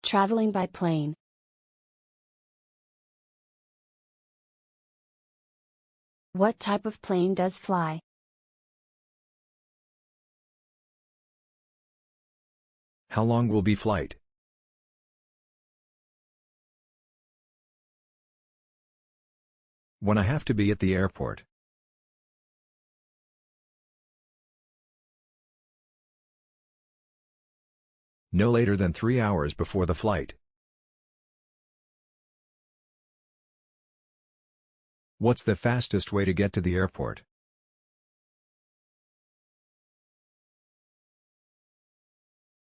Traveling by plane. What type of plane does fly? How long will be flight? When I have to be at the airport. No later than 3 hours before the flight. What's the fastest way to get to the airport?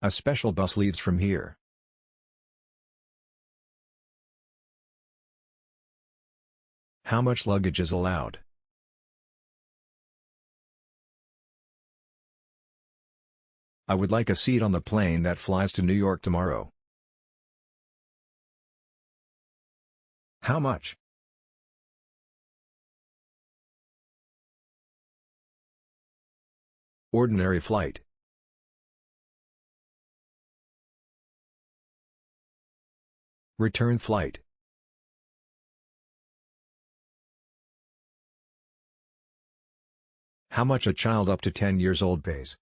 A special bus leaves from here. How much luggage is allowed? I would like a seat on the plane that flies to New York tomorrow. How much? Ordinary flight. Return flight. How much a child up to 10 years old pays?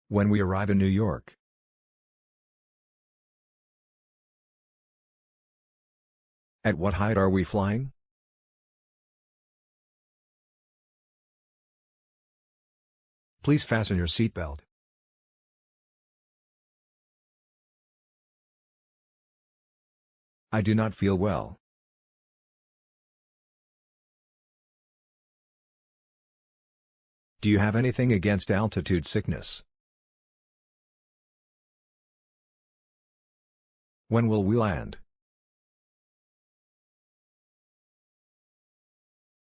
When we arrive in New York. At what height are we flying? Please fasten your seatbelt. I do not feel well. Do you have anything against altitude sickness? When will we land?